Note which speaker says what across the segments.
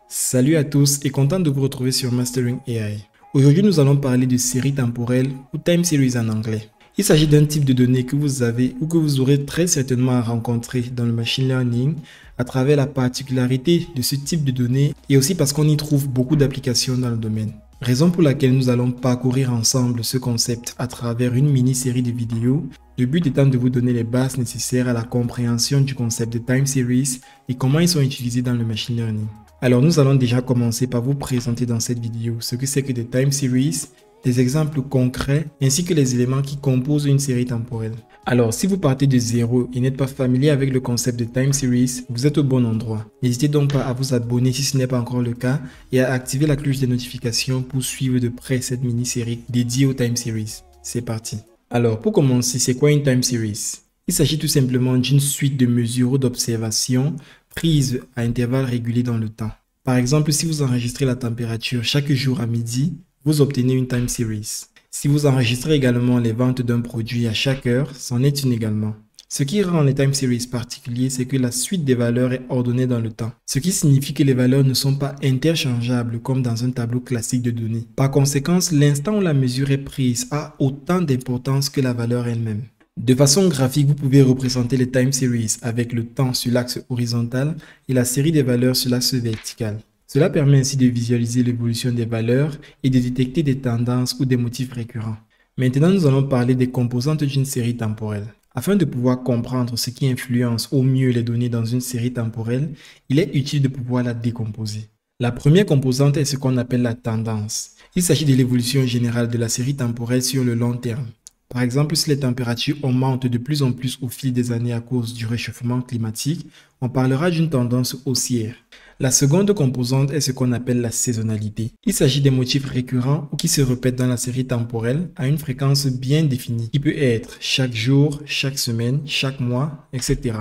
Speaker 1: Salut à tous et content de vous retrouver sur Mastering AI. Aujourd'hui, nous allons parler de séries temporelles ou time series en anglais. Il s'agit d'un type de données que vous avez ou que vous aurez très certainement à rencontrer dans le machine learning à travers la particularité de ce type de données et aussi parce qu'on y trouve beaucoup d'applications dans le domaine. Raison pour laquelle nous allons parcourir ensemble ce concept à travers une mini-série de vidéos, le but étant de vous donner les bases nécessaires à la compréhension du concept de time series et comment ils sont utilisés dans le machine learning. Alors nous allons déjà commencer par vous présenter dans cette vidéo ce que c'est que des time series, des exemples concrets ainsi que les éléments qui composent une série temporelle. Alors si vous partez de zéro et n'êtes pas familier avec le concept de time series, vous êtes au bon endroit. N'hésitez donc pas à vous abonner si ce n'est pas encore le cas et à activer la cloche des notifications pour suivre de près cette mini-série dédiée aux time series. C'est parti. Alors pour commencer, c'est quoi une time series? Il s'agit tout simplement d'une suite de mesures ou d'observations prises à intervalles réguliers dans le temps. Par exemple, si vous enregistrez la température chaque jour à midi, vous obtenez une time series. Si vous enregistrez également les ventes d'un produit à chaque heure, c'en est une également. Ce qui rend les time series particuliers, c'est que la suite des valeurs est ordonnée dans le temps. Ce qui signifie que les valeurs ne sont pas interchangeables comme dans un tableau classique de données. Par conséquent, l'instant où la mesure est prise a autant d'importance que la valeur elle-même. De façon graphique, vous pouvez représenter les time series avec le temps sur l'axe horizontal et la série des valeurs sur l'axe vertical. Cela permet ainsi de visualiser l'évolution des valeurs et de détecter des tendances ou des motifs récurrents. Maintenant, nous allons parler des composantes d'une série temporelle. Afin de pouvoir comprendre ce qui influence au mieux les données dans une série temporelle, il est utile de pouvoir la décomposer. La première composante est ce qu'on appelle la tendance. Il s'agit de l'évolution générale de la série temporelle sur le long terme. Par exemple, si les températures augmentent de plus en plus au fil des années à cause du réchauffement climatique, on parlera d'une tendance haussière. La seconde composante est ce qu'on appelle la saisonnalité. Il s'agit des motifs récurrents ou qui se répètent dans la série temporelle à une fréquence bien définie, qui peut être chaque jour, chaque semaine, chaque mois, etc.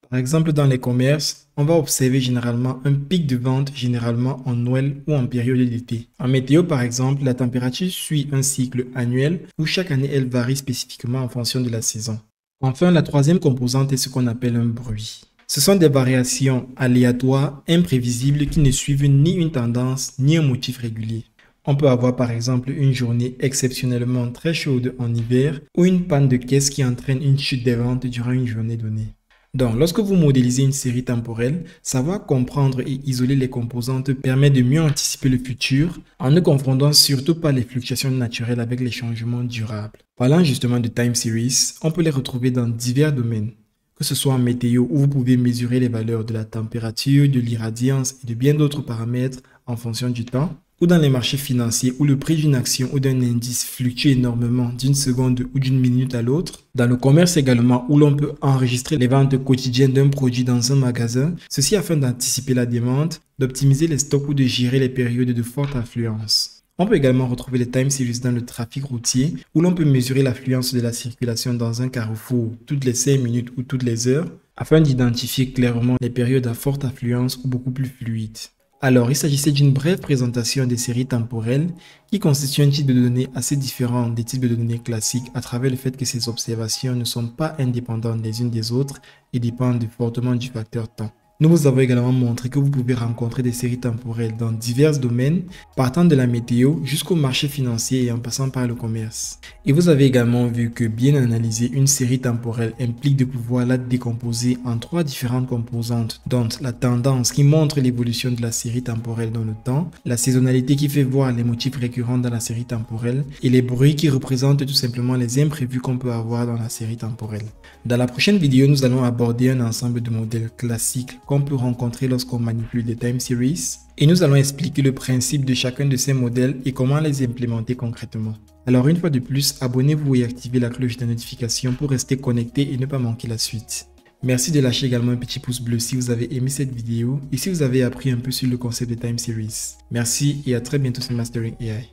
Speaker 1: Par exemple, dans les commerces, on va observer généralement un pic de vente généralement en Noël ou en période d'été. En météo, par exemple, la température suit un cycle annuel où chaque année elle varie spécifiquement en fonction de la saison. Enfin, la troisième composante est ce qu'on appelle un bruit. Ce sont des variations aléatoires, imprévisibles qui ne suivent ni une tendance ni un motif régulier. On peut avoir par exemple une journée exceptionnellement très chaude en hiver ou une panne de caisse qui entraîne une chute des ventes durant une journée donnée. Donc, lorsque vous modélisez une série temporelle, savoir comprendre et isoler les composantes permet de mieux anticiper le futur en ne confondant surtout pas les fluctuations naturelles avec les changements durables. Parlant justement de time series, on peut les retrouver dans divers domaines. Que ce soit en météo où vous pouvez mesurer les valeurs de la température, de l'irradiance et de bien d'autres paramètres en fonction du temps, ou dans les marchés financiers où le prix d'une action ou d'un indice fluctue énormément d'une seconde ou d'une minute à l'autre, dans le commerce également où l'on peut enregistrer les ventes quotidiennes d'un produit dans un magasin, ceci afin d'anticiper la demande, d'optimiser les stocks ou de gérer les périodes de forte affluence. On peut également retrouver les time series dans le trafic routier où l'on peut mesurer l'affluence de la circulation dans un carrefour toutes les 5 minutes ou toutes les heures afin d'identifier clairement les périodes à forte affluence ou beaucoup plus fluides. Alors, il s'agissait d'une brève présentation des séries temporelles qui constituent un type de données assez différent des types de données classiques à travers le fait que ces observations ne sont pas indépendantes les unes des autres et dépendent fortement du facteur temps. Nous vous avons également montré que vous pouvez rencontrer des séries temporelles dans divers domaines, partant de la météo jusqu'au marché financier et en passant par le commerce. Et vous avez également vu que bien analyser une série temporelle implique de pouvoir la décomposer en 3 différentes composantes, dont la tendance qui montre l'évolution de la série temporelle dans le temps, la saisonnalité qui fait voir les motifs récurrents dans la série temporelle et les bruits qui représentent tout simplement les imprévus qu'on peut avoir dans la série temporelle. Dans la prochaine vidéo, nous allons aborder un ensemble de modèles classiques qu'on peut rencontrer lorsqu'on manipule des time series et nous allons expliquer le principe de chacun de ces modèles et comment les implémenter concrètement. Alors une fois de plus, abonnez-vous et activez la cloche de notification pour rester connecté et ne pas manquer la suite. Merci de lâcher également un petit pouce bleu si vous avez aimé cette vidéo et si vous avez appris un peu sur le concept de time series. Merci et à très bientôt sur Mastering AI.